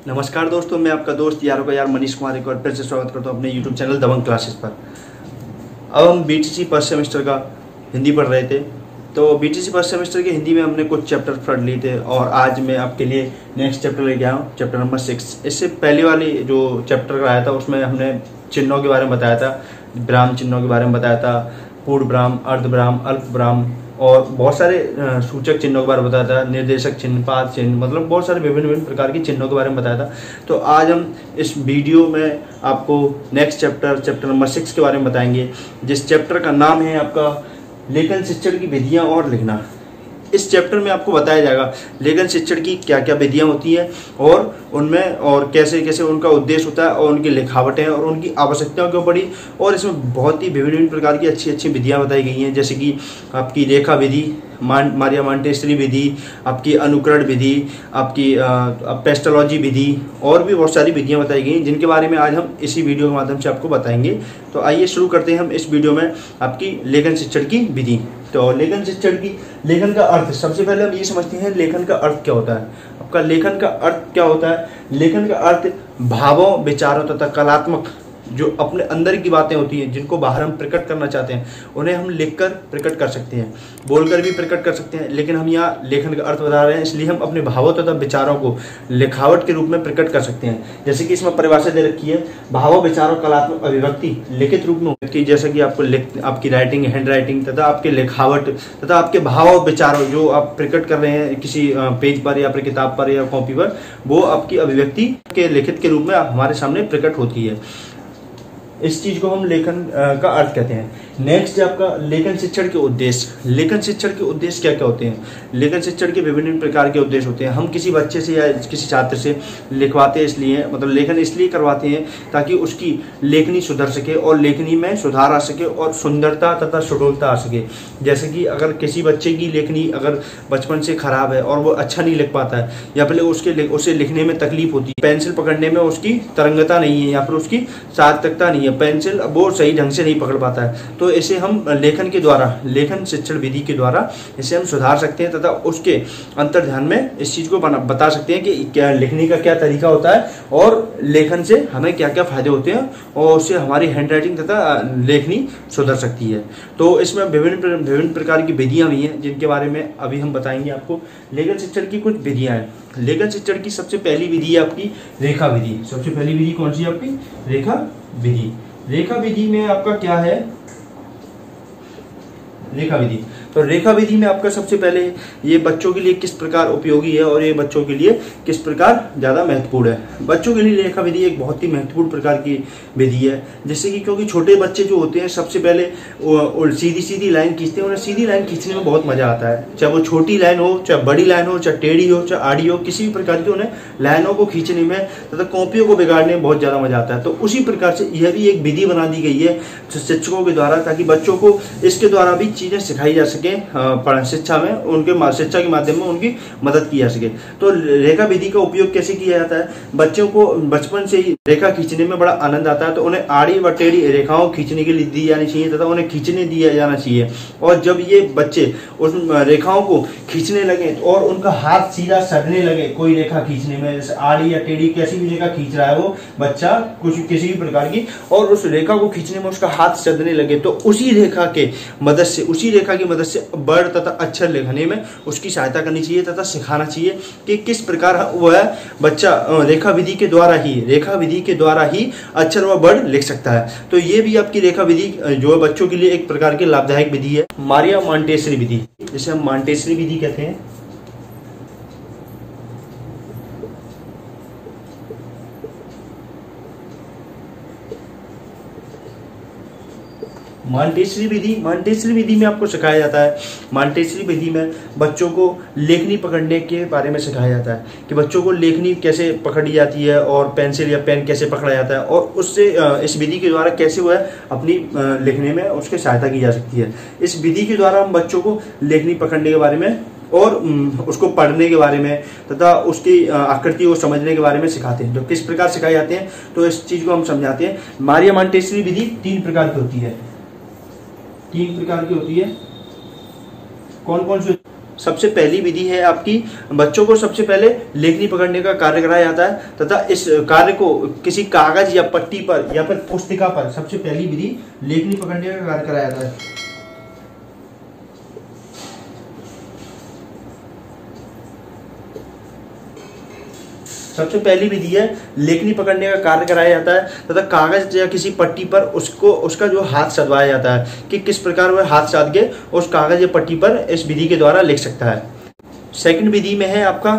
नमस्कार दोस्तों, मैं आपका दोस्त यारों का यार मनीष कुमार एक बार फिर से स्वागत करता हूं अपने YouTube चैनल दबंग क्लासेस पर। अब हम BTC फर्स्ट सेमेस्टर का हिंदी पढ़ रहे थे, तो BTC फर्स्ट सेमेस्टर के हिंदी में हमने कुछ चैप्टर पढ़ लिए थे और आज मैं आपके लिए नेक्स्ट चैप्टर लेके आया हूँ, चैप्टर नंबर 6। इससे पहले वाली जो चैप्टर कराया था उसमें हमने चिन्हों के बारे में बताया था, ब्राह्म चिन्हों के बारे में बताया था, पूर्ण ब्राह्म, अर्ध ब्राह्म, अल्प ब्राह्म और बहुत सारे सूचक चिन्हों के बारे में बताया था, निर्देशक चिन्ह, पाद चिन्ह, मतलब बहुत सारे विभिन्न विभिन्न प्रकार के चिन्हों के बारे में बताया था। तो आज हम इस वीडियो में आपको नेक्स्ट चैप्टर नंबर 6 के बारे में बताएंगे, जिस चैप्टर का नाम है आपका लेखन शिक्षण की विधियां और लिखना। इस चैप्टर में आपको बताया जाएगा लेखन शिक्षण की क्या क्या विधियां होती हैं और उनमें और कैसे कैसे उनका उद्देश्य होता है और उनकी लिखावटें और उनकी आवश्यकताओं के ऊपर ही, और इसमें बहुत ही विभिन्न विभिन्न प्रकार की अच्छी अच्छी विधियां बताई गई हैं, जैसे कि आपकी रेखा विधि, मारिया मॉन्टेसरी विधि, आपकी अनुकरण विधि, आपकी पेस्टोलॉजी विधि और भी बहुत सारी विधियां बताई गई हैं, जिनके बारे में आज हम इसी वीडियो के माध्यम से आपको बताएंगे। तो आइए शुरू करते हैं हम इस वीडियो में आपकी लेखन शिक्षण की विधि। तो लेखन शिक्षण की लेखन का अर्थ, सबसे पहले हम ये समझते हैं लेखन का अर्थ क्या होता है। आपका लेखन का अर्थ क्या होता है? लेखन का अर्थ भावों, विचारों तथा कलात्मक जो अपने अंदर की बातें होती हैं, जिनको बाहर हम प्रकट करना चाहते हैं, उन्हें हम लिखकर प्रकट कर सकते हैं, बोलकर भी प्रकट कर सकते हैं, लेकिन हम यहाँ लेखन का अर्थ बता रहे हैं, इसलिए हम अपने भावों तथा विचारों को लिखावट के रूप में प्रकट कर सकते हैं। जैसे कि इसमें परिभाषा दे रखी है, भावों, विचारों, कलात्मक अभिव्यक्ति लिखित रूप में होती है, जैसे कि आपको आपकी राइटिंग, हैंड राइटिंग तथा आपके लिखावट तथा आपके भावों विचारों जो आप प्रकट कर रहे हैं किसी पेज पर या फिर किताब पर या कॉपी पर, वो आपकी अभिव्यक्ति के लिखित के रूप में हमारे सामने प्रकट होती है। इस चीज को हम लेखन का अर्थ कहते हैं। नेक्स्ट है आपका लेखन शिक्षण के उद्देश्य। लेखन शिक्षण के उद्देश्य क्या क्या होते हैं? लेखन शिक्षण के विभिन्न प्रकार के उद्देश्य होते हैं। हम किसी बच्चे से या किसी छात्र से लिखवाते हैं, इसलिए मतलब लेखन इसलिए करवाते हैं ताकि उसकी लेखनी सुधर सके और लेखनी में सुधार आ सके और सुंदरता तथा सुडोलता आ सके। जैसे कि अगर किसी बच्चे की लेखनी अगर बचपन से खराब है और वो अच्छा नहीं लिख पाता है या फिर उसे लिखने में तकलीफ होती है, पेंसिल पकड़ने में उसकी तरंगता नहीं है या फिर उसकी सार्थकता नहीं है, पेंसिल वो सही ढंग से नहीं पकड़ पाता है, तो इसे हम लेखन के द्वारा, लेखन शिक्षण विधि के द्वारा इसे हम सुधार सकते हैं तथा उसके अंतर्ध्यान में इस चीज को बता सकते हैं कि क्या लिखने का क्या तरीका होता है और लेखन से हमें क्या क्या फायदे होते हैं और उससे हमारी हैंड राइटिंग तथा लेखनी सुधर सकती है। तो इसमें विभिन्न प्रकार की विधियां भी हैं, जिनके बारे में अभी हम बताएंगे आपको। लेखन शिक्षण की कुछ विधियां हैं। लेखन शिक्षण की सबसे पहली विधि है आपकी रेखा विधि। सबसे पहली विधि कौन सी है आपकी? रेखा विधि। रेखा विधि में आपका क्या है? रेखा विधि। तो रेखा विधि में आपका सबसे पहले ये बच्चों के लिए किस प्रकार उपयोगी है और ये बच्चों के लिए किस प्रकार ज्यादा महत्वपूर्ण है। बच्चों के लिए रेखा विधि एक बहुत ही महत्वपूर्ण प्रकार की विधि है, जिससे कि क्योंकि छोटे बच्चे जो होते हैं सबसे पहले सीधी सीधी लाइन खींचते हैं, उन्हें सीधी लाइन खींचने में बहुत मजा आता है, चाहे वो छोटी लाइन हो, चाहे बड़ी लाइन हो, चाहे टेढ़ी हो, चाहे आड़ी हो, किसी भी प्रकार की उन्हें लाइनों को खींचने में तथा कॉपियों को बिगाड़ने में बहुत ज्यादा मजा आता है। तो उसी प्रकार से यह भी एक विधि बना दी गई है शिक्षकों के द्वारा, ताकि बच्चों को इसके द्वारा भी चीजें सिखाई जा सके, शिक्षा में उनके शिक्षा के माध्यम में उनकी मदद की जा सके। तो रेखा विधि का उपयोग कैसे किया जाता है? बच्चों को बचपन से ही रेखा खींचने में बड़ा आनंद आता है, तो उन्हें आड़ी व टेढ़ी रेखाओं खींचने के लिए दी जानी चाहिए तथा उन्हें खींचने दिया जाना चाहिए। और जब ये बच्चे उस रेखाओं को खींचने लगे और उनका हाथ सीधा सटने लगे कोई रेखा खींचने में, जैसे आड़ी या टेढ़ी कैसी भी रेखा खींच रहा है वो बच्चा किसी भी प्रकार की, और उस रेखा को खींचने में उसका हाथ सटने लगे, तो उसी रेखा की मदद से वर्ड तथा अक्षर लिखने में उसकी सहायता करनी चाहिए तथा सिखाना चाहिए कि किस प्रकार वह बच्चा रेखा विधि के द्वारा ही अक्षर व वर्ड लिख सकता है। तो ये भी आपकी रेखा विधि जो है बच्चों के लिए एक प्रकार की लाभदायक विधि है। मारिया मॉन्टेसरी विधि, जिसे हम मॉन्टेसरी विधि कहते हैं। मॉन्टेसरी विधि में आपको सिखाया जाता है, मॉन्टेसरी विधि में बच्चों को लेखनी पकड़ने के बारे में सिखाया जाता है कि बच्चों को लेखनी कैसे पकड़ी जाती है और पेंसिल या पेन कैसे पकड़ा जाता है, और उससे इस विधि के द्वारा कैसे वह अपनी लिखने में उसकी सहायता की जा सकती है। इस विधि के द्वारा हम बच्चों को लेखनी पकड़ने के बारे में और उसको पढ़ने के बारे में तथा उसकी आकृति को समझने के बारे में सिखाते हैं। तो किस प्रकार सिखाए जाते हैं, तो इस चीज को हम समझाते हैं। मारिया मॉन्टेसरी विधि 3 प्रकार की होती है। 3 प्रकार की होती है। कौन कौन सी? सबसे पहली विधि है आपकी, बच्चों को सबसे पहले लेखनी पकड़ने का कार्य कराया जाता है तथा इस कार्य को किसी कागज या पट्टी पर या फिर पुस्तिका पर सबसे पहली विधि लेखनी पकड़ने का कार्य कराया जाता है। सबसे पहली विधि है लेखनी पकड़ने का कार्य कराया जाता है तथा कागज या किसी पट्टी पर उसका जो हाथ सधवाया जाता है कि किस प्रकार वह हाथ साध के उस कागज या पट्टी पर इस विधि के द्वारा लिख सकता है। सेकंड विधि में है आपका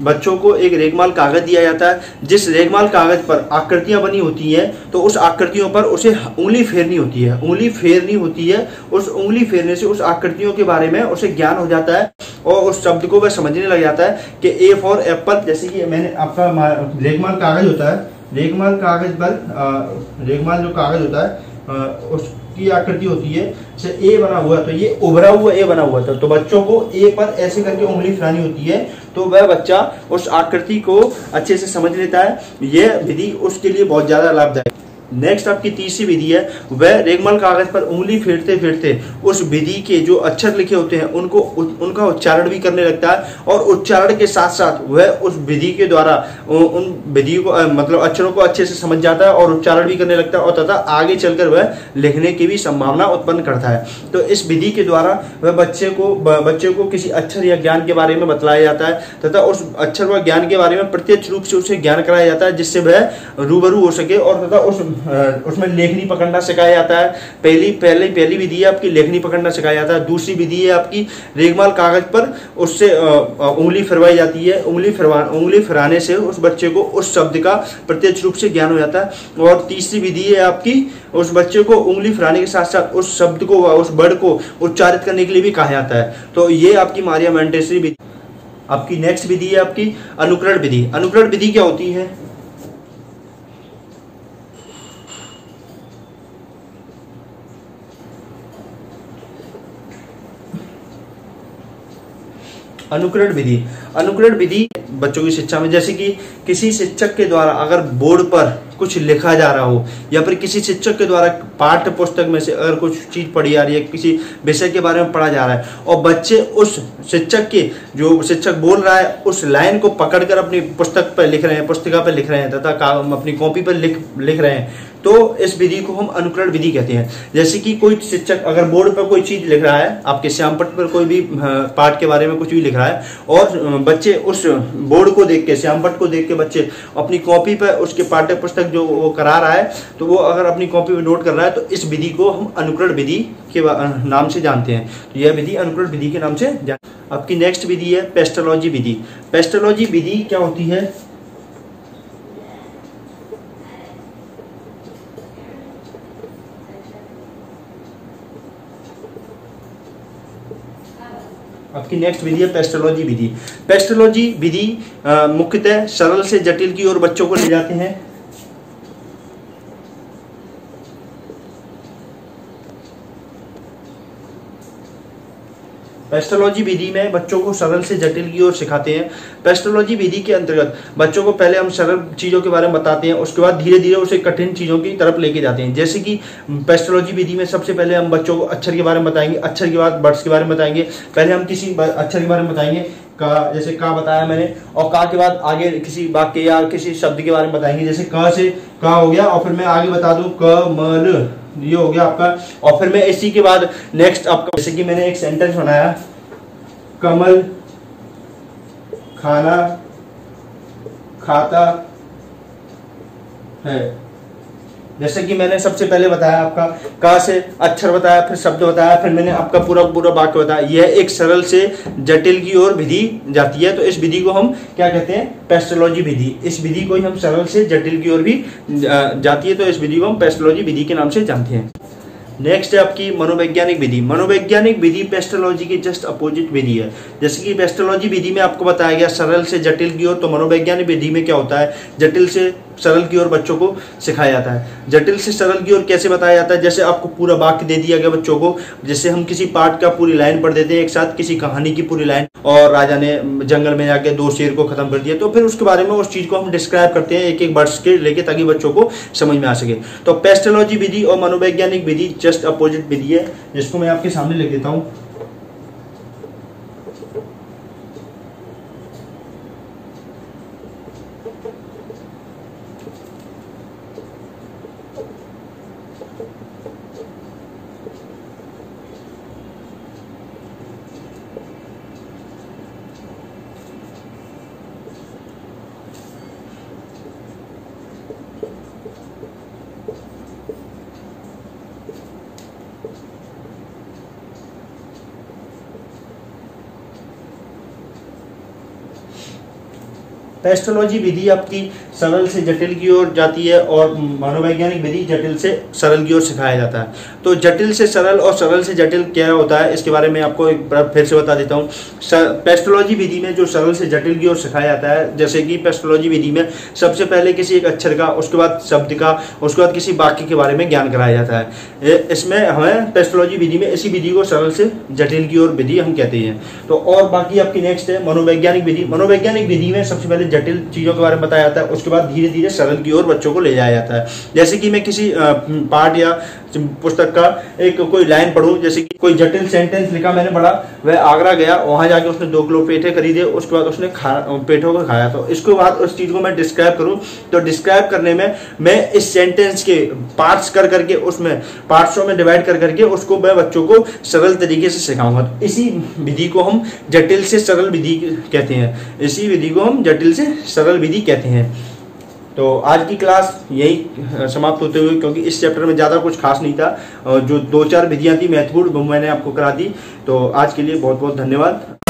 बच्चों को एक रेगमाल कागज दिया जाता है, जिस रेगमाल कागज पर आकृतियां बनी होती हैं तो उस आकृतियों पर उसे उंगली फेरनी होती है। उंगली फेरनी होती है, उस उंगली फेरने से उस आकृतियों के बारे में उसे ज्ञान हो जाता है और उस शब्द को वह समझने लग जाता है कि ए फॉर एप्पल, जैसे कि मैंने आपका रेगमाल कागज होता है, रेगमाल कागज पर रेगमाल जो कागज होता है उसकी आकृति होती है जैसे ए बना हुआ, तो ये उभरा हुआ ए बना हुआ था, तो बच्चों को ए पर ऐसे करके उंगली फिरानी होती है तो वह बच्चा उस आकृति को अच्छे से समझ लेता है। यह विधि उसके लिए बहुत ज्यादा लाभदायक। नेक्स्ट आपकी तीसरी विधि है, वह रेगमाल कागज पर उंगली फेरते फेरते उस विधि के जो अक्षर लिखे होते हैं उनका उच्चारण भी करने लगता है और उच्चारण के साथ साथ वह उस विधि के द्वारा उन विधि को मतलब अक्षरों को अच्छे से समझ जाता है और उच्चारण भी करने लगता है और तथा आगे चलकर वह लिखने की भी संभावना उत्पन्न करता है। तो इस विधि के द्वारा वह बच्चे को किसी अक्षर या ज्ञान के बारे में बतलाया जाता है तथा उस अक्षर व ज्ञान के बारे में प्रत्यक्ष रूप से उसे ज्ञान कराया जाता है जिससे वह रूबरू हो सके और तथा उसमें लेखनी पकड़ना सिखाया जाता है। पहली विधि है आपकी लेखनी पकड़ना सिखाया जाता है। दूसरी विधि है आपकी रेगमाल कागज पर उससे उंगली फिरवाई जाती है। उंगली फिराने से उस बच्चे को उस शब्द का प्रत्यक्ष रूप से ज्ञान हो जाता है। और तीसरी विधि है आपकी उस बच्चे को उंगली फिराने के साथ साथ उस शब्द को उस वर्ड को उच्चारित करने के लिए भी कहा जाता है। तो ये आपकी मारिया मोंटेसरी विधि। आपकी नेक्स्ट विधि है आपकी अनुकरण विधि। अनुकरण विधि क्या होती है? अनुकरण विधि बच्चों की शिक्षा में, जैसे कि किसी शिक्षक के द्वारा अगर बोर्ड पर कुछ लिखा जा रहा हो या फिर किसी शिक्षक के द्वारा पाठ्य पुस्तक में से अगर कुछ चीज पढ़ी जा रही है, किसी विषय के बारे में पढ़ा जा रहा है और बच्चे उस शिक्षक के जो शिक्षक बोल रहा है उस लाइन को पकड़कर अपनी पुस्तक पर लिख रहे हैं, पुस्तिका पर लिख रहे हैं तथा अपनी कॉपी पर लिख रहे हैं, तो इस विधि को हम अनुकरण विधि कहते हैं। जैसे कि कोई शिक्षक अगर बोर्ड पर कोई चीज लिख रहा है, आपके श्यामपट्ट पर कोई भी पाठ के बारे में कुछ भी लिख रहा है और बच्चे उस बोर्ड को देख के, श्यामपट्ट को देख के बच्चे अपनी कॉपी पर उसके पाठ्य पुस्तक जो वो करा रहा है तो वो अगर अपनी कॉपी में नोट कर रहा है तो इस विधि को हम अनुकरण विधि के नाम से जानते हैं। तो यह विधि अनुकरण विधि के नाम से आपकी नेक्स्ट विधि है पेस्टोलॉजी विधि। पेस्टोलॉजी विधि क्या होती है? आपकी नेक्स्ट विधि है पेस्टोलॉजी विधि। पेस्टोलॉजी विधि मुख्यतः सरल से जटिल की ओर बच्चों को ले जाते हैं। पेस्टोलॉजी विधि में बच्चों को सरल से जटिल की ओर सिखाते हैं। पेस्टोलॉजी विधि के अंतर्गत बच्चों को पहले हम सरल चीज़ों के बारे में बताते हैं, उसके बाद धीरे धीरे उसे कठिन चीज़ों की तरफ लेके जाते हैं। जैसे कि पेस्टोलॉजी विधि में सबसे पहले हम बच्चों को अक्षर के बारे में बताएंगे, अक्षर के बाद वर्ड्स के बारे में बताएंगे। पहले हम किसी अक्षर के बारे में बताएंगे, का जैसे का बताया मैंने, और का के बाद आगे किसी वाक्य या किसी शब्द के बारे में बताएंगे। जैसे क से का हो गया और फिर मैं आगे बता दूं कमल, ये हो गया आपका। और फिर मैं इसी के बाद नेक्स्ट आपका, जैसे कि मैंने एक सेंटेंस बनाया, कमल खाना खाता है। जैसे कि मैंने सबसे पहले बताया आपका का से अक्षर बताया, फिर शब्द बताया, फिर मैंने आपका पूरा वाक्य बताया। यह एक सरल से जटिल की ओर विधि जाती है, तो इस विधि को हम क्या कहते हैं? पेस्टोलॉजी विधि। इस विधि को ही हम सरल से जटिल की ओर भी जाती है, तो इस विधि को हम पेस्टोलॉजी विधि के नाम से जानते हैं। नेक्स्ट है आपकी मनोवैज्ञानिक विधि। मनोवैज्ञानिक विधि पेस्टोलॉजी की जस्ट अपोजिट विधि है। जैसे कि पेस्टोलॉजी विधि में आपको बताया गया सरल से जटिल की ओर, तो मनोवैज्ञानिक विधि में क्या होता है? जटिल से सरल की ओर बच्चों को सिखाया जाता है। जटिल से सरल की ओर कैसे बताया जाता है? जैसे आपको पूरा वाक्य दे दिया गया बच्चों को, जैसे हम किसी पाठ का पूरी लाइन पढ़ देते हैं एक साथ, किसी कहानी की पूरी लाइन, और राजा ने जंगल में जाके 2 शेर को खत्म कर दिया, तो फिर उसके बारे में उस चीज को हम डिस्क्राइब करते हैं एक एक वर्ड्स के लेके, ताकि बच्चों को समझ में आ सके। तो पेस्टोलॉजी विधि और मनोवैज्ञानिक विधि जस्ट अपोजिट विधि है, जिसको मैं आपके सामने लिख देता हूँ। पेस्टोलॉजी विधि आपकी सरल से जटिल की ओर जाती है और मनोवैज्ञानिक विधि जटिल से सरल की ओर सिखाया जाता है। तो जटिल से सरल और सरल से जटिल क्या होता है इसके बारे में आपको एक बार फिर से बता देता हूँ। पेस्टोलॉजी विधि में जो सरल से जटिल की ओर सिखाया जाता है, जैसे कि पेस्टोलॉजी विधि में सबसे पहले किसी एक अक्षर का, उसके बाद शब्द का, उसके बाद किसी वाक्य के बारे में ज्ञान कराया जाता है। इसमें हमें पेस्टोलॉजी विधि में इसी विधि को सरल से जटिल की ओर विधि हम कहते हैं। तो और बाकी आपकी नेक्स्ट है मनोवैज्ञानिक विधि। मनोवैज्ञानिक विधि में सबसे पहले जटिल चीजों के बारे में बताया जाता है, उसके बाद धीरे धीरे सरल की ओर बच्चों को ले जाया जाता है। जैसे कि मैं किसी पाठ या पुस्तक का एक कोई लाइन पढ़ूं, जैसे कि कोई जटिल सेंटेंस लिखा मैंने पढ़ा, वह आगरा गया, वहां जाके उसने 2 किलो पेठे खरीदे, उसके बाद उसने पेठों को खाया। तो इसके बाद उस चीज को मैं डिस्क्राइब करूं, तो डिस्क्राइब करने में मैं इस सेंटेंस के पार्ट्स कर करके, उसमें पार्ट्सों में डिवाइड कर करके उसको मैं बच्चों को सरल तरीके से सिखाऊंगा। तो इसी विधि को हम जटिल से सरल विधि कहते हैं। इसी विधि को हम जटिल से सरल विधि कहते हैं। तो आज की क्लास यही समाप्त होते हुए, क्योंकि इस चैप्टर में ज़्यादा कुछ खास नहीं था, जो 2-4 विधियां थी महत्वपूर्ण वो मैंने आपको करा दी। तो आज के लिए बहुत बहुत धन्यवाद।